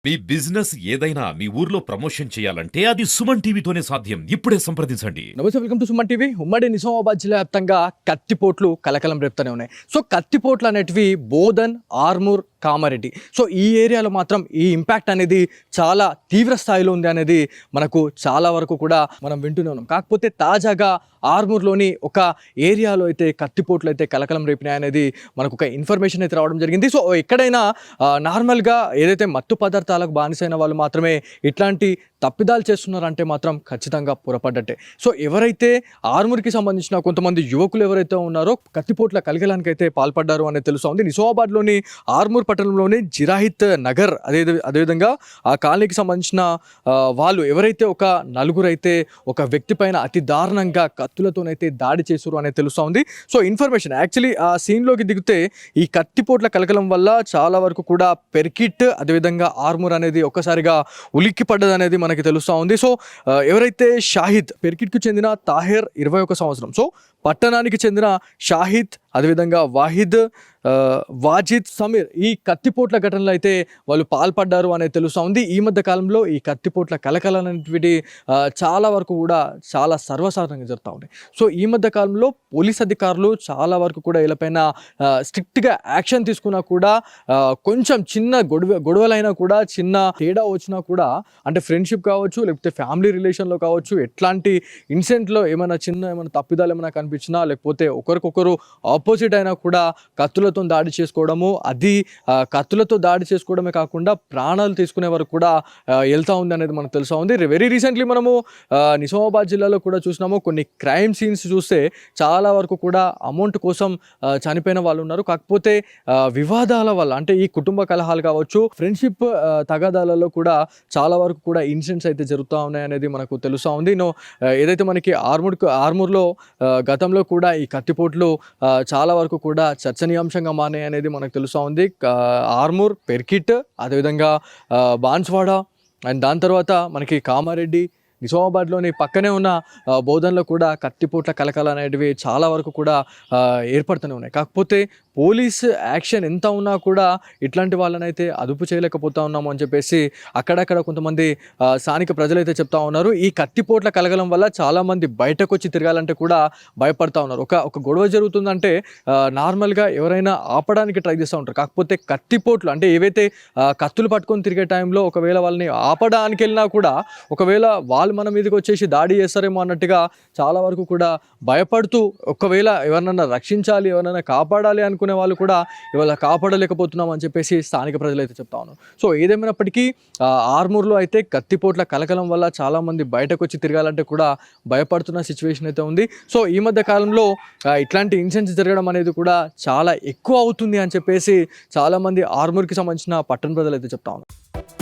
మీ business ఏదైనా మీ ఊర్లో promotion చేయాలంటే అది సుమన్ టీవీతోనే సాధ్యం. ఇప్పుడే సంప్రదించండి. నమస్తే, వెల్కమ్ టు సుమన్ టీవీ. ఉమ్మడి నిజామాబాద్ జిల్లా వ్యాప్తంగా కత్తిపోట్లు కలకలం రేపుతూనే ఉన్నాయి. సో కత్తిపోట్లు అనేటివి బోధన్, ఆర్మూర్, కామారెడ్డి, సో ఈ ఏరియాలో మాత్రం ఈ ఇంపాక్ట్ అనేది చాలా తీవ్ర స్థాయిలో ఉంది అనేది మనకు చాలా వరకు కూడా మనం వింటూనే ఉన్నాం. కాకపోతే తాజాగా ఆర్మూర్లోని ఒక ఏరియాలో అయితే కత్తిపోట్లు అయితే కలకలం రేపినాయి అనేది మనకు ఒక ఇన్ఫర్మేషన్ అయితే రావడం జరిగింది. సో ఎక్కడైనా నార్మల్గా ఏదైతే మత్తు పదార్థాలకు బానిసైన వాళ్ళు మాత్రమే ఇట్లాంటి తప్పిదాలు చేస్తున్నారంటే మాత్రం ఖచ్చితంగా పొరపడ్డట్టే. సో ఎవరైతే ఆర్మూర్కి సంబంధించిన కొంతమంది యువకులు ఎవరైతే ఉన్నారో కత్తిపోట్ల కలకలానికి అయితే పాల్పడ్డారు అనేది తెలుస్తోంది. నిజామాబాద్లోని ఆర్మూర్ పట్టణంలోని జిరాహిత్ నగర్ అదేవిధంగా ఆ కాలనీకి సంబంధించిన వాళ్ళు ఎవరైతే ఒక నలుగురు అయితే ఒక వ్యక్తి పైన అతి దారుణంగా కత్తులతోనైతే దాడి చేశారు అనేది తెలుస్తోంది. సో ఇన్ఫర్మేషన్ యాక్చువల్లీ ఆ సీన్లోకి దిగితే ఈ కత్తిపోట్ల కలకలం వల్ల చాలా వరకు కూడా పెర్కిట్ అదేవిధంగా ఆర్మూర్ అనేది ఒక్కసారిగా ఉలిక్కి పడ్డది అనేది మనకి తెలుస్తూ ఉంది. సో ఎవరైతే షాహిద్, పెర్కిట్కు చెందిన తాహెర్ 21 సంవత్సరం, సో పట్టణానికి చెందిన షాహిద్ అదేవిధంగా వాహిద్, వాజిద్, సమీర్ ఈ కత్తిపోట్ల ఘటనలో అయితే వాళ్ళు పాల్పడ్డారు అనేది తెలుస్తూ ఉంది. ఈ మధ్య కాలంలో ఈ కత్తిపోట్ల కలకలనేటివి చాలా వరకు కూడా చాలా సర్వసాధారణంగా జరుగుతూ ఉన్నాయి. సో ఈ మధ్య కాలంలో పోలీస్ అధికారులు చాలా వరకు కూడా వీళ్ళపైన స్ట్రిక్ట్గా యాక్షన్ తీసుకున్నా కూడా కొంచెం చిన్న గొడవలైనా కూడా చిన్న తేడా వచ్చినా కూడా, అంటే ఫ్రెండ్షిప్ కావచ్చు లేకపోతే ఫ్యామిలీ రిలేషన్లో కావచ్చు, ఎట్లాంటి ఇన్సిడెంట్లో ఏమైనా తప్పిదాలు ఏమైనా కనిపించినా లేకపోతే ఒకరికొకరు ఆపోజిట్ అయినా కూడా కత్తులతో దాడి చేసుకోవడము, అది కత్తులతో దాడి చేసుకోవడమే కాకుండా ప్రాణాలు తీసుకునే వరకు కూడా వెళ్తూ ఉంది అనేది మనకు తెలుసా ఉంది. వెరీ రీసెంట్లీ మనము నిజామాబాద్ జిల్లాలో కూడా చూసినాము. కొన్ని క్రైమ్ సీన్స్ చూస్తే చాలా వరకు కూడా అమౌంట్ కోసం చనిపోయిన వాళ్ళు ఉన్నారు. కాకపోతే వివాదాల వల్ల, అంటే ఈ కుటుంబ కలహాలు కావచ్చు, ఫ్రెండ్షిప్ తగాదాలలో కూడా చాలా వరకు కూడా ఇన్సిడెంట్స్ అయితే జరుగుతూ ఉన్నాయి అనేది మనకు తెలుస్తూ ఉంది. ఏదైతే మనకి ఆర్మూర్లో గతంలో కూడా ఈ కత్తిపోట్లు చాలా వరకు కూడా చర్చనీయాంశంగా మారాయి అనేది మనకు తెలుస్తూ ఉంది. ఆర్మూర్, పెర్కిట్, అదేవిధంగా బాన్స్వాడ, అండ్ దాని తర్వాత మనకి కామారెడ్డి, నిజామాబాద్లోని పక్కనే ఉన్న బోధన్లో కూడా కత్తిపోట్ల కలకలు అనేటివి చాలా వరకు కూడా ఏర్పడుతూనే ఉన్నాయి. కాకపోతే పోలీస్ యాక్షన్ ఎంత ఉన్నా కూడా ఇట్లాంటి వాళ్ళనైతే అదుపు చేయలేకపోతా ఉన్నాము అని చెప్పేసి అక్కడక్కడ కొంతమంది స్థానిక ప్రజలైతే చెప్తా ఉన్నారు. ఈ కత్తిపోట్ల కలగలం వల్ల చాలామంది బయటకు వచ్చి తిరగాలంటే కూడా భయపడతా ఉన్నారు. ఒక గొడవ జరుగుతుందంటే నార్మల్గా ఎవరైనా ఆపడానికి ట్రై చేస్తూ ఉంటారు. కాకపోతే కత్తిపోట్లు అంటే ఏవైతే కత్తులు పట్టుకొని తిరిగే టైంలో ఒకవేళ వాళ్ళని ఆపడానికి వెళ్ళినా కూడా ఒకవేళ వాళ్ళు మన మీదకి వచ్చేసి దాడి చేస్తారేమో అన్నట్టుగా చాలా వరకు కూడా భయపడుతూ, ఒకవేళ ఎవరినైనా రక్షించాలి, ఎవరైనా కాపాడాలి అనుకునే వాళ్ళు కూడా ఇవాళ కాపాడలేకపోతున్నాం అని చెప్పేసి స్థానిక ప్రజలు అయితే చెప్తా ఉన్నారు. సో ఏదేమైనప్పటికీ ఆర్మూర్లో అయితే కత్తిపోట్ల కలకలం వల్ల చాలామంది బయటకు వచ్చి తిరగాలంటే కూడా భయపడుతున్న సిచ్యువేషన్ అయితే ఉంది. సో ఈ మధ్య కాలంలో ఇట్లాంటి ఇన్సిడెంట్స్ జరగడం అనేది కూడా చాలా ఎక్కువ అవుతుంది అని చెప్పేసి చాలామంది ఆర్మూర్కి సంబంధించిన పట్టణ ప్రజలు అయితే చెప్తా ఉన్నారు.